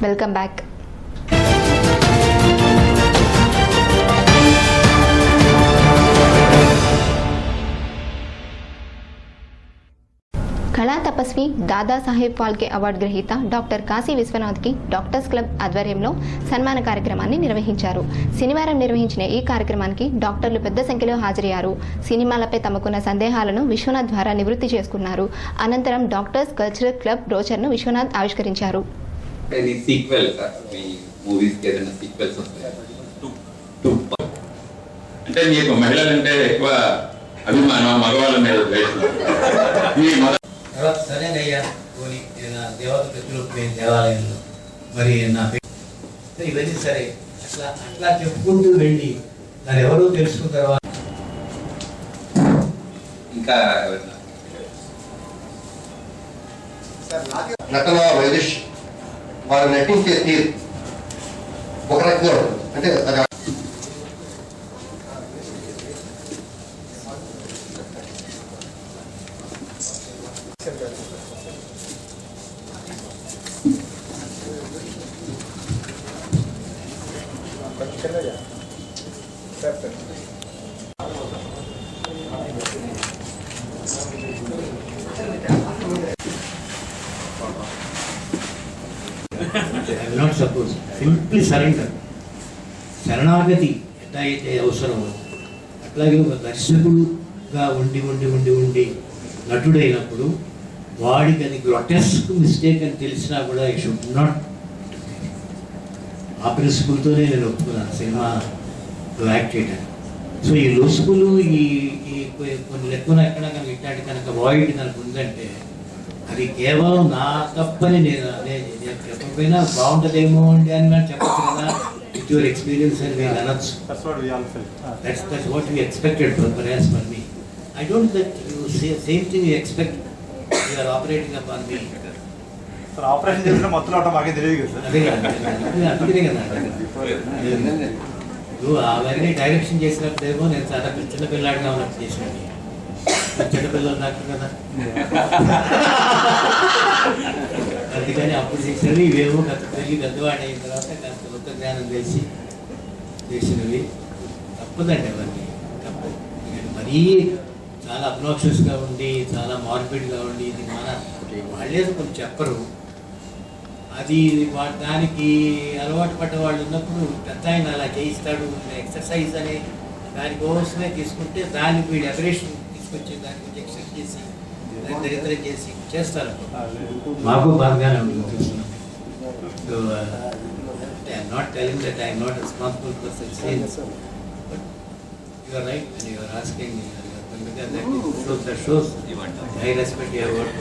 Welcome back. కళా తపస్వి Dadasaheb Phalke award గ్రహీత doctor Kashi విశ్వనాథ్కి doctors club ఆధ్వర్యంలో సన్మాన కార్యక్రమాన్ని నిర్వహించారు. శనివారం నిర్వహించిన ఈ కార్యక్రమానికి డాక్టర్లు పెద్ద సంఖ్యలో హాజరయ్యారు. సినిమాలపై తమకున్న సందేహాలను విశ్వనాథ్ ద్వారా నివృత్తి చేసుకున్నారు. అనంతరం డాక్టర్స్ కల్చరల్ క్లబ్ బ్రోచర్ను విశ్వనాథ్ ఆవిష్కరించారు. అంటే మీకు మహిళలంటే ఎక్కువ అభిమానం, మగవాళ్ళ మీద సరేనయ్యా పోనీ దేవత ప్రతిలో దేవాలయంలో మరి నా ఇవన్నీ సరే అట్లా అట్లా చెప్పుకుంటూ వెళ్ళి దాన్ని ఎవరో తెలుసుకున్న తర్వాత ఇంకా నటన వైదిష్ వాళ్ళు నటించే తీరు ఒక రకంగా అంటే సింప్లీ సరెండర్, శరణాగతి ఎట్లా అయితే అవసరమో అట్లాగే ఒక దర్శకుడుగా ఉండి ఉండి ఉండి ఉండి నటుడైనప్పుడు వాడికి అది గ్రొటెస్క్ మిస్టేక్ అని తెలిసినా కూడా ఐ షుడ్ నాట్. ఆ ప్రిన్సిపుల్తోనే నేను ఒప్పుకున్నాను సినిమాలో యాక్ట్ చేయడానికి. సో ఈ లొసుకులు ఈ కొన్ని లెక్కన ఎక్కడ కనుక ఇట్లాంటి కనుక వాయిడ్ కనుక ఉందంటే అది కేవలం నా తప్పని నేను చెప్పకపోయినా బాగుంటుందేమో అండి అని మనం చెప్పచ్చు కదా. విత్ యువర్ ఎక్స్పీరియన్స్ అని మీరు అనొచ్చు. That's what you expected perhaps for me. I don't that you same thing you expect you are operating upon me. Operation చేసిన మొత్తం మాకే తెలియదు కదా. అదే కదా, అందుకే కదా నువ్వు అవన్నీ డైరెక్షన్ చేసినప్పుడేమో నేను చాలా చిన్నపిల్లాడిగా ఉన్నట్టు చేసినది. చిన్నపిల్లలు డాక్టర్ కదా, అందుకని అప్పుడు చేసినవి ఇవేమో పెరిగి పెద్దవాడు అయిన తర్వాత కాస్త కొత్త జ్ఞానం తెలిసి చేసినవి. తప్పదండి అవన్నీ తప్పదు. మరీ చాలా అబ్నాక్షియస్గా ఉండి చాలా మార్పిడ్గా ఉండి ఇది మన వాళ్ళే కొంచెం చెప్పరు. అది దానికి అలవాటు పడ్డ వాళ్ళు ఉన్నప్పుడు పెద్ద ఆయన అలా చేయిస్తాడు ఎక్సర్సైజ్ అనే దానికోసమే తీసుకుంటే దానికి వీడు ఎబరేషన్ తీసుకొచ్చి దాని గురించి ఎక్సర్సైజ్ చేసి దరిద్రం చేసి చేస్తారు. మాకు బాగానే ఉంటుంది. So I'm not telling that I'm not responsible for such things, but you are right and you are asking because that shows I respect your work.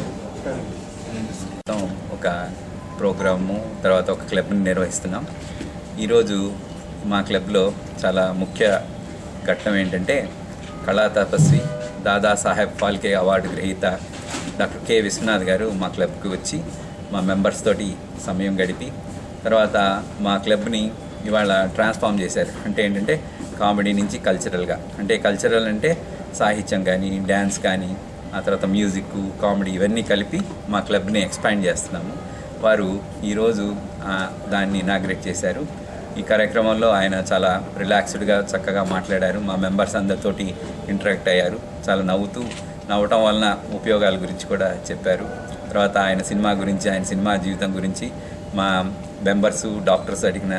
ఒక ప్రోగ్రాము తర్వాత ఒక క్లబ్ని నిర్వహిస్తున్నాం. ఈరోజు మా క్లబ్లో చాలా ముఖ్య ఘట్టం ఏంటంటే కళా తపస్వి దాదాసాహెబ్ ఫాల్కే అవార్డు గ్రహీత డాక్టర్ కె విశ్వనాథ్ గారు మా క్లబ్కి వచ్చి మా మెంబర్స్ తోటి సమయం గడిపి తర్వాత మా క్లబ్ని ఇవాళ ట్రాన్స్ఫార్మ్ చేశారు. అంటే ఏంటంటే కామెడీ నుంచి కల్చరల్గా, అంటే కల్చరల్ అంటే సాహిత్యం కానీ డ్యాన్స్ కానీ ఆ తర్వాత మ్యూజిక్ కామెడీ ఇవన్నీ కలిపి మా క్లబ్ని ఎక్స్పాండ్ చేస్తున్నాము. వారు ఈరోజు దాన్ని ఇనాగ్రేట్ చేశారు. ఈ కార్యక్రమంలో ఆయన చాలా రిలాక్స్డ్గా చక్కగా మాట్లాడారు. మా మెంబర్స్ అందరితోటి ఇంటరాక్ట్ అయ్యారు. చాలా నవ్వటం వలన ఉపయోగాల గురించి కూడా చెప్పారు. తర్వాత ఆయన సినిమా గురించి, ఆయన సినిమా జీవితం గురించి మా మెంబర్స్ డాక్టర్స్ అడిగిన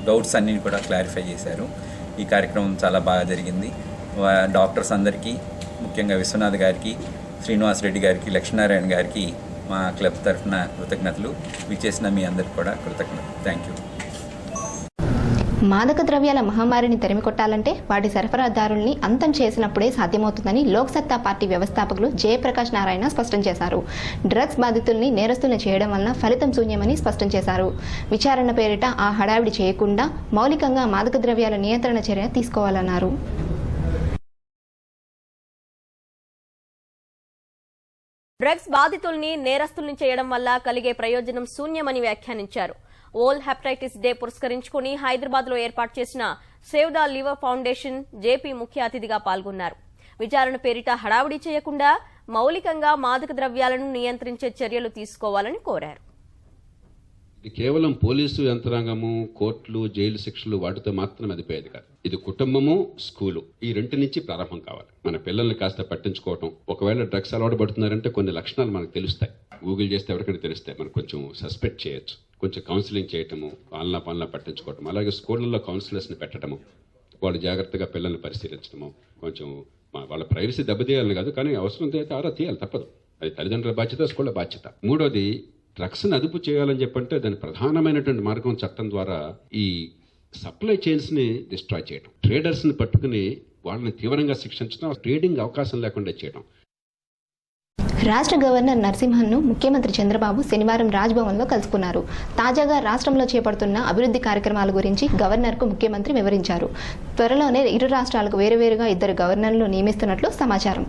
డౌట్స్ అన్నీ కూడా క్లారిఫై చేశారు. ఈ కార్యక్రమం చాలా బాగా జరిగింది. డాక్టర్స్ అందరికీ, ముఖ్యంగా విశ్వనాథ్ గారికి, శ్రీనివాస్ రెడ్డి గారికి, లక్ష్మీనారాయణ గారికి మా క్లబ్ తరఫున కృతజ్ఞతలు. విచ్చేసిన మీ అందరికి కూడా కృతజ్ఞతలు. Thank you. మాదక ద్రవ్యాల మహమ్మారిని తరిమికొట్టాలంటే వాటి సరఫరాదారుల్ని అంతం చేసినప్పుడే సాధ్యమవుతుందని లోక్సత్తా పార్టీ వ్యవస్థాపకులు జయప్రకాష్ నారాయణ స్పష్టం చేశారు. డ్రగ్స్ బాధితుల్ని నేరస్తుల్ని చేయడం వలన ఫలితం శూన్యమని స్పష్టం చేశారు. విచారణ పేరిట ఆ హడావిడి చేయకుండా మౌలికంగా మాదక ద్రవ్యాల నియంత్రణ చర్య తీసుకోవాలన్నారు. డ్రగ్స్ బాధితుల్ని నేరస్తుల్ని చేయడం వల్ల కలిగే ప్రయోజనం శూన్యమని వ్యాఖ్యానించారు. వరల్డ్ హెపటైటిస్ డే పురస్కరించుకుని హైదరాబాద్ లో ఏర్పాటు చేసిన save the liver foundation JP ముఖ్య అతిథిగా పాల్గొన్నారు. విచారణ పేరిట హడావుడి చేయకుండా మౌలికంగా మాదక ద్రవ్యాలను నియంత్రించే చర్యలు తీసుకోవాలని కోరారు. ఇది కేవలం పోలీసు యంత్రాంగము, కోర్టులు, జైలు శిక్షలు వాటితో మాత్రం అదిపోయేది కాదు. ఇది కుటుంబము, స్కూలు, ఈ రెంటి నుంచి ప్రారంభం కావాలి. మన పిల్లల్ని కాస్త పట్టించుకోవటం. ఒకవేళ డ్రగ్స్ అలవాటు పడుతున్నారంటే కొన్ని లక్షణాలు మనకు తెలుస్తాయి. గూగుల్ చేస్తే ఎవరికైనా తెలుస్తాయి. మనం కొంచెం సస్పెక్ట్ చేయొచ్చు. కొంచెం కౌన్సిలింగ్ చేయటము, పనుల పట్టించుకోవటం, అలాగే స్కూళ్ళల్లో కౌన్సిలర్స్ని పెట్టడము, వాళ్ళు జాగ్రత్తగా పిల్లల్ని పరిశీలించడము, కొంచెం వాళ్ళ ప్రైవసీ దెబ్బతీయాలని కాదు, కానీ అవసరం అయితే ఆరా తీయాలి, తప్పదు. అది తల్లిదండ్రుల బాధ్యత, స్కూళ్ళ బాధ్యత. మూడోది, డ్రగ్స్ని అదుపు చేయాలని చెప్పంటే దాని ప్రధానమైనటువంటి మార్గం చట్టం ద్వారా ఈ సప్లై చైన్స్ని డిస్ట్రాయ్ చేయడం, ట్రేడర్స్ని పట్టుకుని వాళ్ళని తీవ్రంగా శిక్షించడం, ట్రేడింగ్ అవకాశం లేకుండా చేయడం. రాష్ట్ర గవర్నర్ నరసింహన్ను ముఖ్యమంత్రి చంద్రబాబు శనివారం రాజ్భవన్లో కలుసుకున్నారు. తాజాగా రాష్ట్రంలో చేపడుతున్న అభివృద్ధి కార్యక్రమాల గురించి గవర్నర్కు ముఖ్యమంత్రి వివరించారు. త్వరలోనే ఇరు రాష్ట్రాలకు వేరువేరుగా 2 గవర్నర్లు నియమిస్తున్నట్లు సమాచారం.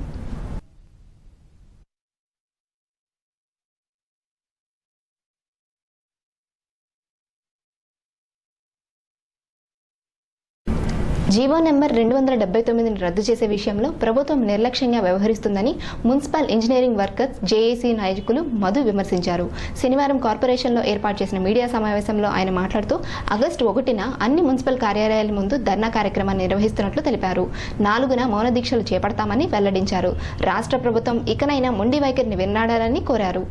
జీవో నెంబర్ 279ని రద్దు చేసే విషయంలో ప్రభుత్వం నిర్లక్ష్యంగా వ్యవహరిస్తుందని మున్సిపల్ ఇంజనీరింగ్ వర్కర్స్ జేఏసీ నాయకులు మధు విమర్శించారు. శనివారం కార్పొరేషన్లో ఏర్పాటు చేసిన మీడియా సమావేశంలో ఆయన మాట్లాడుతూ ఆగస్టు 1న అన్ని మున్సిపల్ కార్యాలయాల ముందు ధర్నా కార్యక్రమాన్ని నిర్వహిస్తున్నట్లు తెలిపారు. 4న మౌన దీక్షలు చేపడతామని వెల్లడించారు. రాష్ట్ర ప్రభుత్వం ఇకనైనా మొండి వైఖరిని విన్నాడాలని కోరారు.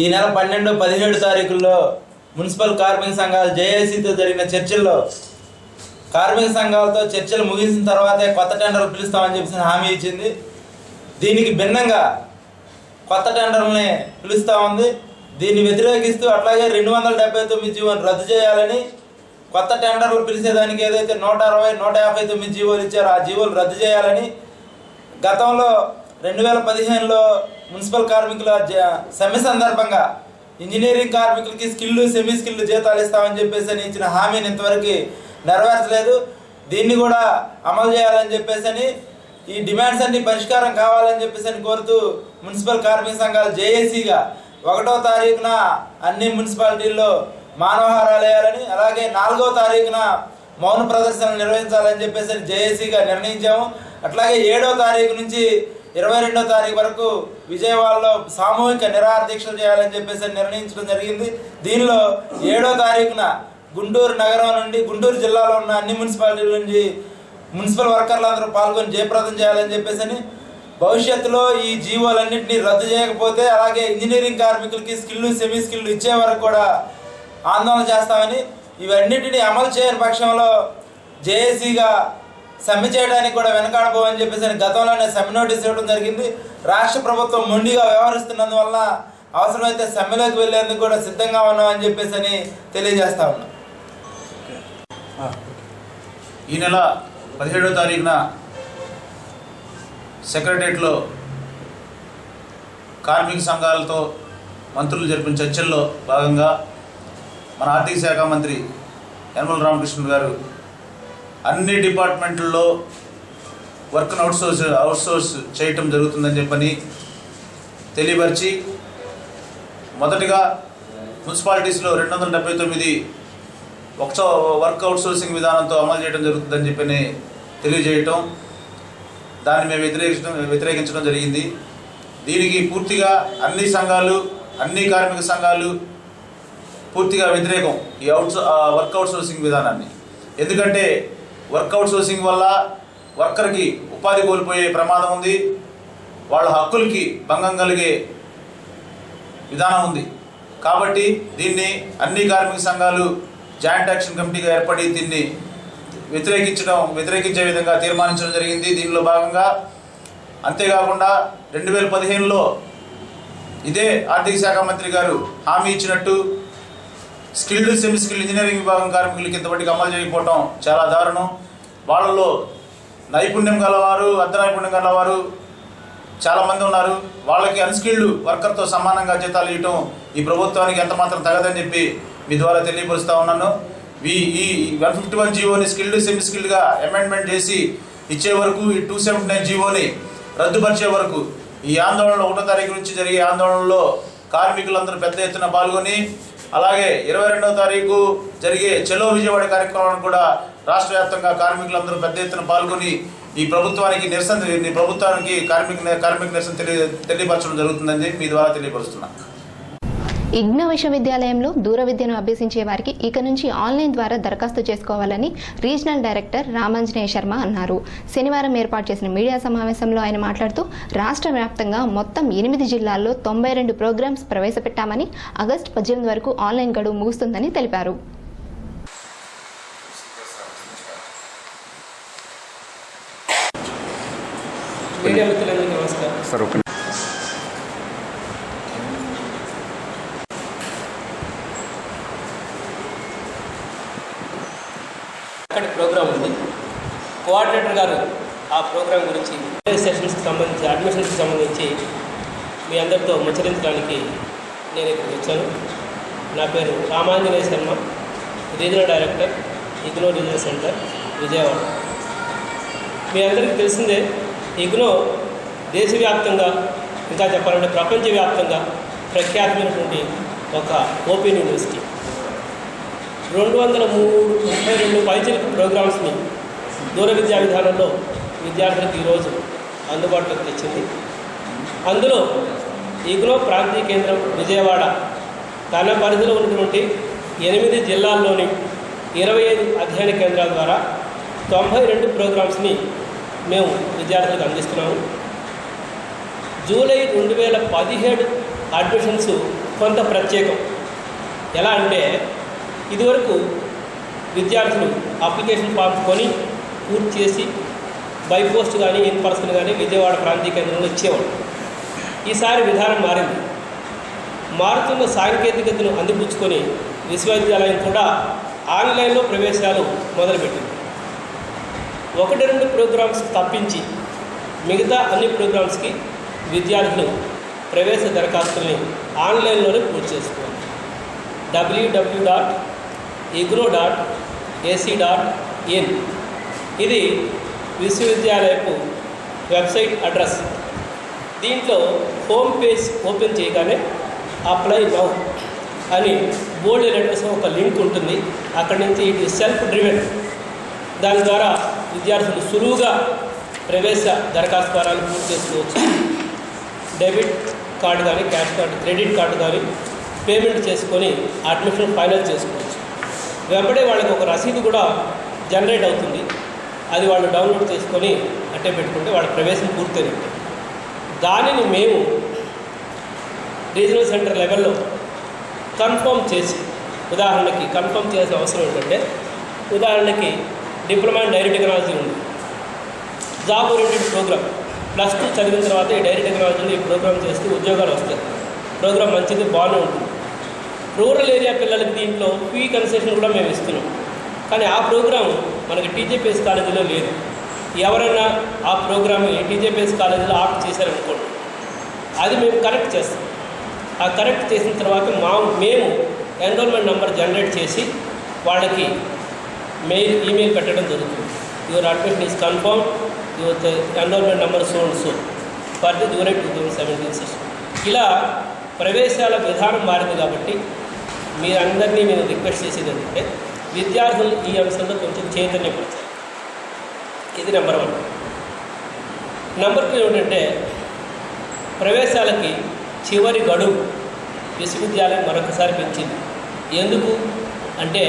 ఈ నెల 12, 17 తారీఖుల్లో మున్సిపల్ కార్మిక సంఘాలు జేఏసీతో జరిగిన చర్చల్లో కార్మిక సంఘాలతో చర్చలు ముగిసిన తర్వాతే కొత్త టెండర్లు పిలుస్తామని చెప్పి హామీ ఇచ్చింది. దీనికి భిన్నంగా కొత్త టెండర్లని పిలుస్తూ ఉంది. దీన్ని వ్యతిరేకిస్తూ అట్లాగే 279 జీవోని రద్దు చేయాలని, కొత్త టెండర్లు పిలిచేదానికి ఏదైతే 160, 159 జీవోలు ఇచ్చారో ఆ జీవోలు రద్దు చేయాలని, గతంలో 2015లో మున్సిపల్ కార్మికుల సమ్మె సందర్భంగా ఇంజనీరింగ్ కార్మికులకి స్కిల్లు, సెమీ స్కిల్లు జీతాలు ఇస్తామని చెప్పేసి ఇచ్చిన హామీని ఇంతవరకు నెరవేర్చలేదు. దీన్ని కూడా అమలు చేయాలని చెప్పేసి, ఈ డిమాండ్స్ అన్ని పరిష్కారం కావాలని చెప్పేసి కోరుతూ మున్సిపల్ కార్మిక సంఘాలు జేఏసీగా 1వ తారీఖున అన్ని మున్సిపాలిటీల్లో మానవహారాలు వేయాలని, అలాగే 4వ తారీఖున మౌన ప్రదర్శనలు నిర్వహించాలని చెప్పేసి జేఏసీగా నిర్ణయించాము. అట్లాగే 7వ తారీఖు నుంచి 22వ తారీఖు వరకు విజయవాడలో సామూహిక నిరాహార దీక్షలు చేయాలని చెప్పేసి నిర్ణయించడం జరిగింది. దీనిలో 7వ తారీఖున గుంటూరు నగరం నుండి, గుంటూరు జిల్లాలో ఉన్న అన్ని మున్సిపాలిటీల నుంచి మున్సిపల్ వర్కర్లందరూ పాల్గొని జయప్రదం చేయాలని చెప్పేసి, భవిష్యత్తులో ఈ జీవోలన్నింటినీ రద్దు చేయకపోతే అలాగే ఇంజనీరింగ్ కార్మికులకి స్కిల్లు, సెమీ స్కిల్లు ఇచ్చే వరకు కూడా ఆందోళన చేస్తామని, ఇవన్నిటిని అమలు చేయని పక్షంలో జేఏసీగా సమ్మె చేయడానికి కూడా వెనకాడబోమని చెప్పేసి గతంలోనే సమ్మె నోటీస్ ఇవ్వడం జరిగింది. రాష్ట్ర ప్రభుత్వం మొండిగా వ్యవహరిస్తున్నందువల్ల అవసరమైతే సమ్మెలోకి వెళ్లేందుకు కూడా సిద్ధంగా ఉన్నామని చెప్పేసి తెలియజేస్తా ఉన్నాం. ఈ నెల 17వ తారీఖున సెక్రటరియట్లో కార్మిక సంఘాలతో మంత్రులు జరిపిన చర్చల్లో భాగంగా మన ఆర్థిక శాఖ మంత్రి యనమల రామకృష్ణ గారు అన్ని డిపార్ట్మెంట్లలో వర్క్ను అవుట్సోర్స్ చేయటం జరుగుతుందని చెప్పని తెలియపరిచి, మొదటిగా మున్సిపాలిటీస్లో 279 వర్క్ అవుట్సోర్సింగ్ విధానంతో అమలు చేయడం జరుగుతుందని చెప్పని తెలియజేయటం, దాన్ని మేము వ్యతిరేకించడం జరిగింది. దీనికి పూర్తిగా అన్ని సంఘాలు, అన్ని కార్మిక సంఘాలు పూర్తిగా వ్యతిరేకం ఈ వర్క్ అవుట్సోర్సింగ్ విధానాన్ని. ఎందుకంటే వర్క్ అవుట్సోర్సింగ్ వల్ల వర్కర్కి ఉపాధి కోల్పోయే ప్రమాదం ఉంది, వాళ్ళ హక్కులకి భంగం కలిగే విధానం ఉంది. కాబట్టి దీన్ని అన్ని కార్మిక సంఘాలు జాయింట్ యాక్షన్ కమిటీగా ఏర్పడి దీన్ని వ్యతిరేకించే విధంగా తీర్మానించడం జరిగింది. దీనిలో భాగంగా అంతేకాకుండా 2015లో ఇదే ఆర్థిక శాఖ మంత్రి గారు హామీ ఇచ్చినట్టు స్కిల్డ్, సెమీ స్కిల్డ్ ఇంజనీరింగ్ విభాగం కార్మికులకి ఇంతవరకు అమలు చేయకపోవటం చాలా దారుణం. వాళ్ళలో నైపుణ్యం గలవారు, అర్ధ నైపుణ్యం గలవారు చాలామంది ఉన్నారు. వాళ్ళకి అన్స్కిల్డ్ వర్కర్తో సమానంగా జీతాలు ఇవ్వటం ఈ ప్రభుత్వానికి ఎంత మాత్రం తగదని చెప్పి మీ ద్వారా తెలియపరుస్తూ ఉన్నాను. ఈ 151 జీవోని స్కిల్డ్, సెమీ స్కిల్డ్గా అమెండ్మెంట్ చేసి ఇచ్చే వరకు, ఈ 279 జీవోని రద్దుపరిచే వరకు ఈ ఆందోళనలో 1వ తారీఖు నుంచి జరిగే ఆందోళనలో కార్మికులందరూ పెద్ద ఎత్తున పాల్గొని అలాగే 22వ తారీఖు జరిగే చలో విజయవాడ కార్యక్రమాన్ని కూడా రాష్ట్ర వ్యాప్తంగా కార్మికులందరూ పెద్ద ఎత్తున పాల్గొని ఈ ప్రభుత్వానికి కార్మిక నిరసన తెలియపరచడం జరుగుతుందని మీ ద్వారా తెలియపరుస్తున్నాను. ఇగ్నో విశ్వవిద్యాలయంలో దూర విద్యను అభ్యసించే వారికి ఇక నుంచి ఆన్లైన్ ద్వారా దరఖాస్తు చేసుకోవాలని రీజనల్ డైరెక్టర్ రామాంజనేయ శర్మ అన్నారు. శనివారం ఏర్పాటు చేసిన మీడియా సమావేశంలో ఆయన మాట్లాడుతూ రాష్ట్ర వ్యాప్తంగా మొత్తం 8 జిల్లాల్లో 92 ప్రోగ్రామ్స్ ప్రవేశపెట్టామని ఆగస్టు 18 వరకు ఆన్లైన్ గడువు ముగుస్తుందని తెలిపారు. ప్రోగ్రామ్ ఉంది. కోఆర్డినేటర్ గారు ఆ ప్రోగ్రాం గురించి సెషన్స్కి సంబంధించి అడ్మిషన్స్కి సంబంధించి మీ అందరితో ముచ్చరించడానికి నేను ఇక్కడికి వచ్చాను. నా పేరు Ramanjaneya Sharma, regional director, IGNOU regional centre, Vijayawada. మీ అందరికీ తెలిసిందే, ఇగ్నో దేశవ్యాప్తంగా, ఇంకా చెప్పాలంటే ప్రపంచవ్యాప్తంగా ప్రఖ్యాతమైనటువంటి ఒక ఓపెన్ యూనివర్సిటీ. 232 పైచిలకు ప్రోగ్రామ్స్ని దూర విద్యా విధానంలో విద్యార్థులకు ఈరోజు అందుబాటులోకి తెచ్చింది. అందులో ఇగ్నో ప్రాంతీయ కేంద్రం విజయవాడ తన పరిధిలో ఉన్నటువంటి 8 జిల్లాల్లోని 25 అధ్యయన కేంద్రాల ద్వారా 92 ప్రోగ్రామ్స్ని మేము విద్యార్థులకు అందిస్తున్నాము. జూలై 2017 అడ్మిషన్స్ కొంత ప్రత్యేకం. ఎలా అంటే ఇదివరకు విద్యార్థులు అప్లికేషన్ ఫామ్స్ కొని పూర్తి చేసి బై పోస్ట్ కానీ ఇన్ పర్సన్ కానీ విజయవాడ ప్రాంతీయ కేంద్రంలో ఇచ్చేవాడు. ఈసారి విధానం మారింది. మారుతున్న సాంకేతికతను అందిపుచ్చుకొని విశ్వవిద్యాలయం కూడా ఆన్లైన్లో ప్రవేశాలు మొదలుపెట్టింది. 1-2 ప్రోగ్రామ్స్ తప్పించి మిగతా అన్ని ప్రోగ్రామ్స్కి విద్యార్థులు ప్రవేశ దరఖాస్తుల్ని ఆన్లైన్లోనే పూర్తి చేసుకోవాలి. www.igno.ac.in ఇది విశ్వవిద్యాలయపు వెబ్సైట్ అడ్రస్. దీంట్లో హోమ్ పేజ్ ఓపెన్ చేయగానే అప్లై నౌ అని బోల్డ్ లెటర్స్ ఒక లింక్ ఉంటుంది. అక్కడి నుంచి ఇది సెల్ఫ్ డ్రివెన్. దాని ద్వారా విద్యార్థులు సులువుగా ప్రవేశ దరఖాస్తు ఫారాలు పూర్తి చేసుకోవచ్చు. డెబిట్ కార్డు కానీ, క్యాష్ కార్డు, క్రెడిట్ కార్డు కానీ పేమెంట్ చేసుకొని అడ్మిషన్ ఫైనల్ చేసుకోవచ్చు. వెంబడే వాళ్ళకి ఒక రసీదు కూడా జనరేట్ అవుతుంది. అది వాళ్ళు డౌన్లోడ్ చేసుకొని అట్టే పెట్టుకుంటే వాళ్ళ ప్రవేశం పూర్తయినట్టు. దానిని మేము రీజనల్ సెంటర్ లెవెల్లో కన్ఫర్మ్ చేసి, ఉదాహరణకి కన్ఫర్మ్ చేయాల్సిన అవసరం ఏంటంటే, ఉదాహరణకి డిప్లొమా ఇన్ డైరీ టెక్నాలజీ ఉంది, జాబ్ ఓరియంటెడ్ ప్రోగ్రామ్, +2 చదివిన తర్వాత ఈ డైరీ టెక్నాలజీలో ఈ ప్రోగ్రామ్ చేస్తే ఉద్యోగాలు వస్తాయి. ప్రోగ్రామ్ మంచిది, బాగానే ఉంటుంది. రూరల్ ఏరియా పిల్లలకి దీంట్లో ఫీ కన్సెషన్ కూడా మేము ఇస్తున్నాం. కానీ ఆ ప్రోగ్రాం మనకి టీజేపీఎస్ కాలేజీలో లేదు. ఎవరైనా ఆ ప్రోగ్రామ్ టీజేపీఎస్ కాలేజీలో ఆప్ట్ చేశారనుకోండి, అది మేము కరెక్ట్ చేస్తాం. ఆ కరెక్ట్ చేసిన తర్వాత మేము ఎన్రోల్మెంట్ నెంబర్ జనరేట్ చేసి వాళ్ళకి ఈమెయిల్ పెట్టడం జరుగుతుంది. Your admission is confirm, your enrolment number so and so for the July 2017 session. ఇలా ప్రవేశాల విధానం మారింది. కాబట్టి మీరందరినీ నేను రిక్వెస్ట్ చేసేది ఏంటంటే, విద్యార్థులు ఈ అంశంలో కొంచెం చైతన్యపరచాలి. ఇది నెంబర్ 1. నెంబర్ 2 ఏమిటంటే, ప్రవేశాలకి చివరి గడువు విశ్వవిద్యాలయం మరొకసారి పెంచింది. ఎందుకు అంటే,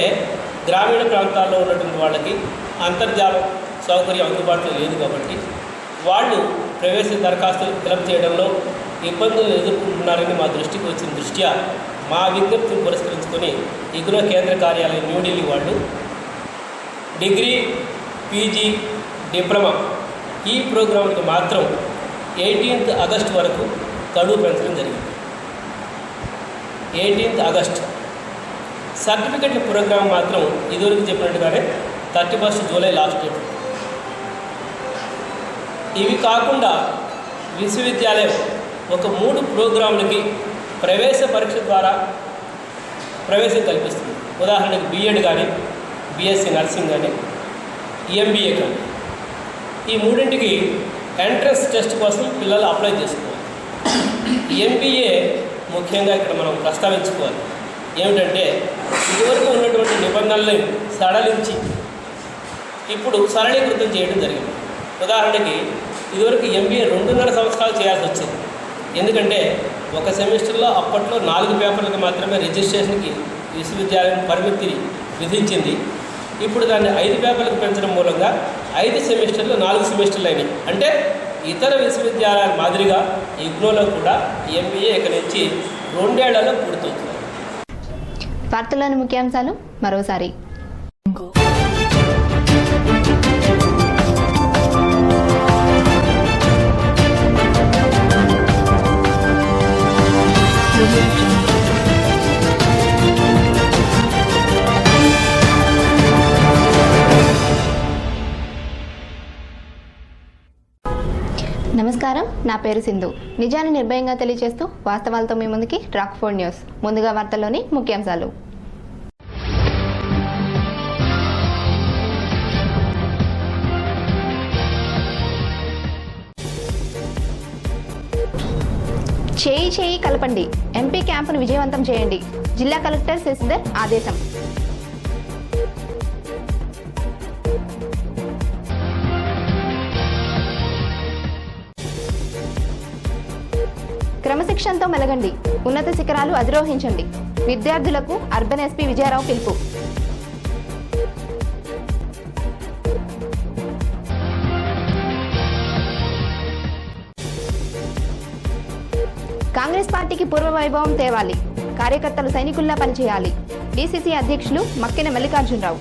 గ్రామీణ ప్రాంతాల్లో ఉన్నటువంటి వాళ్ళకి అంతర్జాల సౌకర్యం అందుబాటులో లేదు. కాబట్టి వాళ్ళు ప్రవేశ దరఖాస్తులు ఫిలప్ చేయడంలో ఇబ్బందులు ఎదుర్కొంటున్నారని మా దృష్టికి వచ్చిన దృష్ట్యా మా విజ్ఞప్తిని పురస్కరించుకొని ఇగ్నో కేంద్ర కార్యాలయం న్యూఢిల్లీ వాళ్ళు డిగ్రీ, పీజీ, డిప్లొమా ఈ ప్రోగ్రాంకి మాత్రం 18th ఆగస్టు వరకు గడువు పెంచడం జరిగింది. 18th August. సర్టిఫికెట్ల ప్రోగ్రాం మాత్రం ఇదివరకు చెప్పినట్టుగానే 31st జూలై లాస్ట్ డేట్. ఇవి కాకుండా విశ్వవిద్యాలయం ఒక 3 ప్రోగ్రాంలకి ప్రవేశ పరీక్ష ద్వారా ప్రవేశం కల్పిస్తుంది. ఉదాహరణకి బీఎడ్ కానీ, బీఎస్సీ నర్సింగ్ కానీ, ఎంబీఏ కానీ. ఈ 3ంటికి ఎంట్రన్స్ టెస్ట్ కోసం పిల్లలు అప్లై చేసుకోవాలి. ఎంబీఏ ముఖ్యంగా ఇక్కడ మనం ప్రస్తావించుకోవాలి. ఏమిటంటే ఇదివరకు ఉన్నటువంటి నిబంధనలను సడలించి ఇప్పుడు సరళీకృతం చేయడం జరిగింది. ఉదాహరణకి ఇదివరకు ఎంబీఏ 2.5 సంవత్సరాలు చేయాల్సి వచ్చింది. ఎందుకంటే ఒక సెమిస్టర్లో అప్పట్లో 4 పేపర్లకు మాత్రమే రిజిస్ట్రేషన్కి విశ్వవిద్యాలయం పరిమితిని విధించింది. ఇప్పుడు దాన్ని 5 పేపర్లకు పెంచడం మూలంగా 5 సెమిస్టర్లు 4 సెమిస్టర్లు అయినాయి. అంటే ఇతర విశ్వవిద్యాలయాల మాదిరిగా ఇగ్నోలో కూడా ఎంబీఏ ఇక నుంచి 2 ఏళ్లలో పూర్తవుతుంది. వార్తల్లోని ముఖ్యాంశాలు మరోసారి. నమస్కారం, నా పేరు సింధు. నిజాన్ని నిర్భయంగా తెలియజేస్తూ వాస్తవాలతో మీ ముందుకి రాక్4 న్యూస్. ముందుగా వార్తల్లోని ముఖ్యాంశాలు. చేయి కలపండి, ఎంపీ క్యాంపును విజయవంతం చేయండి. జిల్లా కలెక్టర్ శశిధర్ ఆదేశం. క్రమశిక్షణతో మెలగండి, ఉన్నత శిఖరాలు అధిరోహించండి. విద్యార్థులకు అర్బన్ ఎస్పీ విజయరావు పిలుపు. కాంగ్రెస్ పార్టీకి పూర్వ వైభవం తేవాలి, కార్యకర్తలు సైనికుల్లా పనిచేయాలి. డీసీసీ అధ్యక్షులు మక్కెన మల్లికార్జునరావు.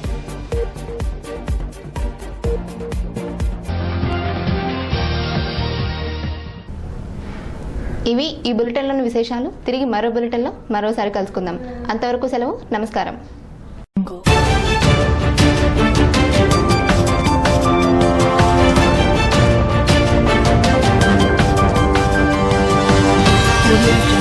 ఇవి ఈ బులెటిన్లోని విశేషాలు. తిరిగి మరో బులెటిన్లో మరోసారి కలుసుకుందాం. అంతవరకు సెలవు. నమస్కారం. Thank you.